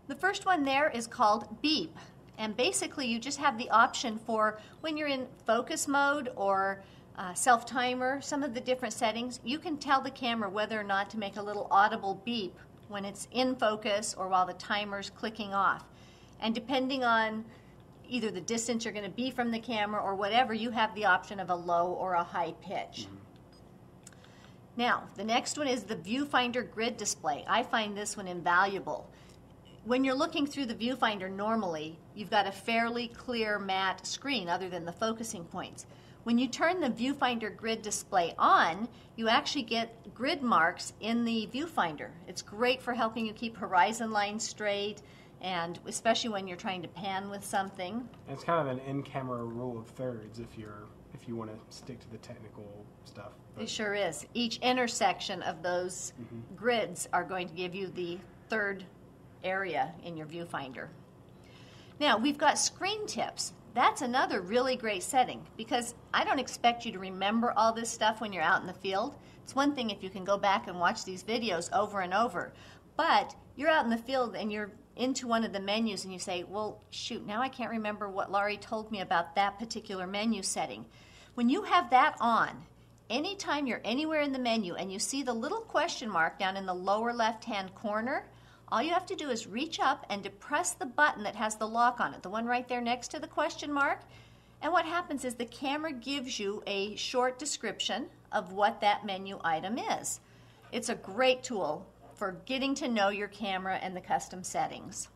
The first one there is called beep. And basically you just have the option for when you're in focus mode or self-timer, some of the different settings, you can tell the camera whether or not to make a little audible beep when it's in focus or while the timer's clicking off. And depending on either the distance you're going to be from the camera or whatever, you have the option of a low or a high pitch. Now, the next one is the viewfinder grid display. I find this one invaluable. When you're looking through the viewfinder normally, you've got a fairly clear matte screen other than the focusing points. When you turn the viewfinder grid display on, you actually get grid marks in the viewfinder. It's great for helping you keep horizon lines straight, and especially when you're trying to pan with something. It's kind of an in-camera rule of thirds if you want to stick to the technical stuff. It sure is. Each intersection of those grids are going to give you the third area in your viewfinder. Now we've got screen tips. That's another really great setting because I don't expect you to remember all this stuff when you're out in the field. It's one thing if you can go back and watch these videos over and over, but you're out in the field and you're into one of the menus and you say, well, shoot, now I can't remember what Laurie told me about that particular menu setting. When you have that on, anytime you're anywhere in the menu and you see the little question mark down in the lower left-hand corner, all you have to do is reach up and depress the button that has the lock on it, the one right there next to the question mark. And what happens is the camera gives you a short description of what that menu item is. It's a great tool for getting to know your camera and the custom settings.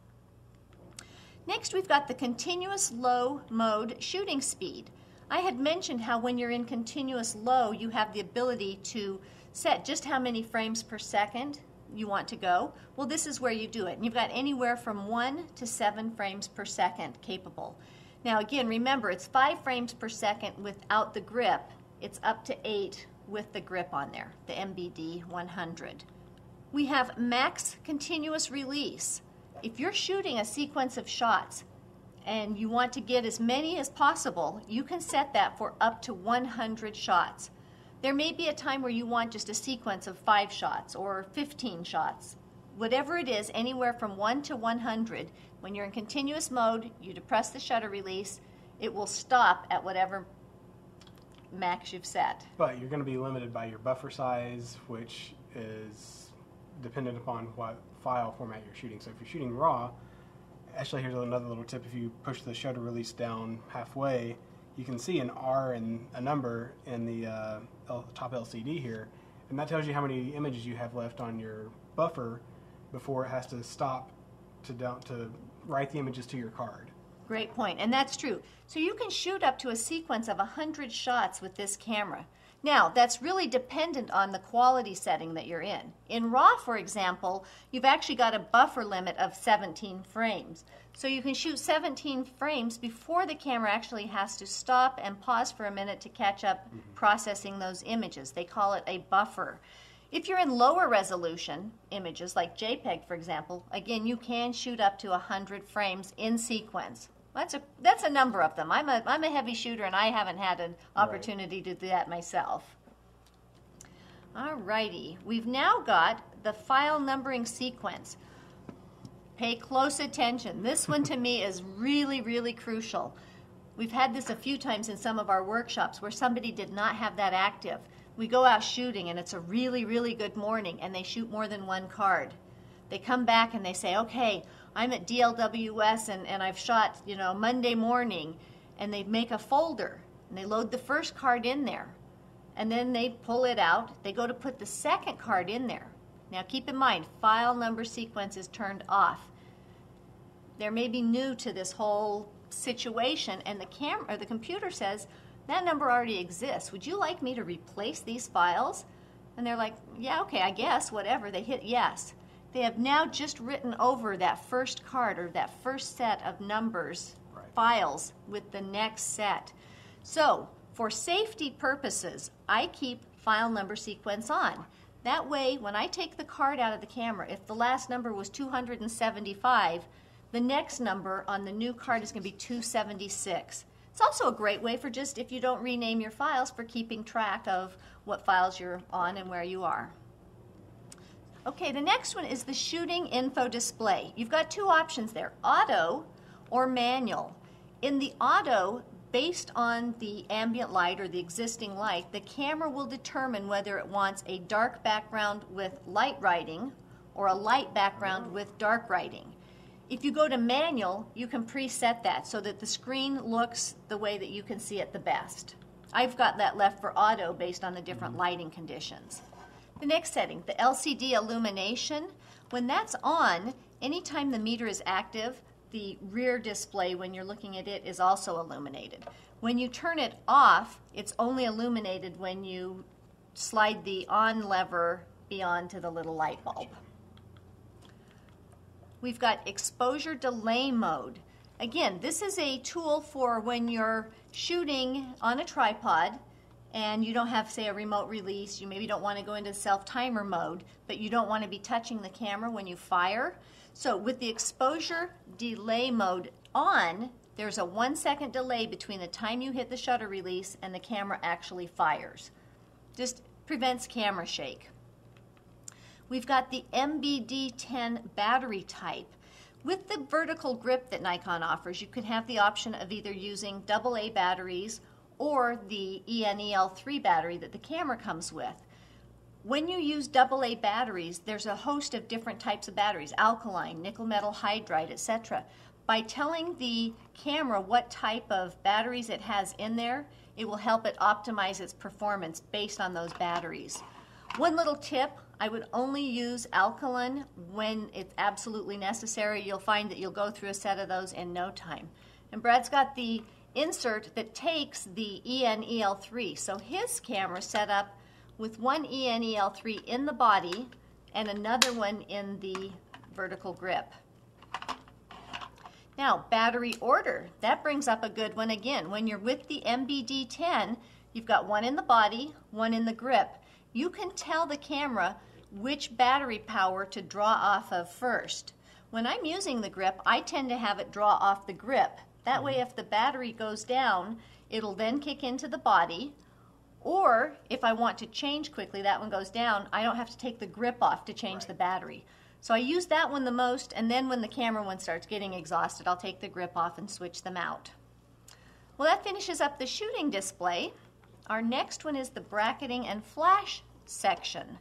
Next, we've got the continuous low mode shooting speed. I had mentioned how when you're in continuous low, you have the ability to set just how many frames per second you want to go. Well, this is where you do it. And you've got anywhere from 1 to 7 frames per second capable. Now again, remember, it's 5 frames per second without the grip. It's up to 8 with the grip on there, the MBD 100. We have max continuous release. If you're shooting a sequence of shots and you want to get as many as possible, you can set that for up to 100 shots. There may be a time where you want just a sequence of 5 shots or 15 shots. Whatever it is, anywhere from 1 to 100, when you're in continuous mode, you depress the shutter release, it will stop at whatever max you've set. But you're going to be limited by your buffer size, which is dependent upon what file format you're shooting. So if you're shooting RAW, actually here's another little tip. If you push the shutter release down halfway, you can see an R and a number in the top LCD here, and that tells you how many images you have left on your buffer before it has to stop to write the images to your card. Great point, and that's true. So you can shoot up to a sequence of 100 shots with this camera. Now, that's really dependent on the quality setting that you're in. In RAW, for example, you've actually got a buffer limit of 17 frames. So you can shoot 17 frames before the camera actually has to stop and pause for a minute to catch up processing those images. They call it a buffer. If you're in lower resolution images, like JPEG, for example, again, you can shoot up to 100 frames in sequence. That's a number of them. I'm a heavy shooter, and I haven't had an opportunity to do that myself. Alrighty, we've now got the file numbering sequence. Pay close attention. This one to me is really, really crucial. We've had this a few times in some of our workshops where somebody did not have that active. We go out shooting and it's a really, really good morning and they shoot more than one card. They come back and they say, okay, I'm at DLWS and I've shot, Monday morning, and they make a folder and they load the first card in there and then they pull it out. They go to put the second card in there. Now keep in mind, file number sequence is turned off. They may be new to this whole situation and the computer says, that number already exists. Would you like me to replace these files? And they're like, yeah, okay, I guess, whatever. They hit yes. They have now just written over that first card or that first set of numbers, files, with the next set. So for safety purposes, I keep file number sequence on. That way, when I take the card out of the camera, if the last number was 275, the next number on the new card is going to be 276. It's also a great way for just, if you don't rename your files, for keeping track of what files you're on and where you are. Okay, the next one is the shooting info display. You've got two options there, auto or manual. In the auto, based on the ambient light or the existing light, the camera will determine whether it wants a dark background with light writing or a light background with dark writing. If you go to manual, you can preset that so that the screen looks the way that you can see it the best. I've got that left for auto based on the different lighting conditions. The next setting, the LCD illumination, when that's on, anytime the meter is active, the rear display when you're looking at it is also illuminated. When you turn it off, it's only illuminated when you slide the on lever beyond to the little light bulb. We've got exposure delay mode. Again, this is a tool for when you're shooting on a tripod and you don't have, say, a remote release. You maybe don't want to go into self-timer mode, but you don't want to be touching the camera when you fire. So with the exposure delay mode on, there's a 1 second delay between the time you hit the shutter release and the camera actually fires. Just prevents camera shake. We've got the MBD10 battery type. With the vertical grip that Nikon offers, you could have the option of either using AA batteries or the ENEL3 battery that the camera comes with. When you use AA batteries, there's a host of different types of batteries, alkaline, nickel metal hydride, etc. By telling the camera what type of batteries it has in there, it will help it optimize its performance based on those batteries. One little tip, I would only use alkaline when it's absolutely necessary. You'll find that you'll go through a set of those in no time. And Brad's got the insert that takes the ENEL3. So his camera set up with one ENEL3 in the body and another one in the vertical grip. Now, battery order. That brings up a good one again. When you're with the MBD10, you've got one in the body, one in the grip. You can tell the camera which battery power to draw off of first. When I'm using the grip, I tend to have it draw off the grip. That way, if the battery goes down, it'll then kick into the body. Or if I want to change quickly, that one goes down, I don't have to take the grip off to change the battery. So I use that one the most, and then when the camera one starts getting exhausted, I'll take the grip off and switch them out. Well, that finishes up the shooting display. Our next one is the bracketing and flash section.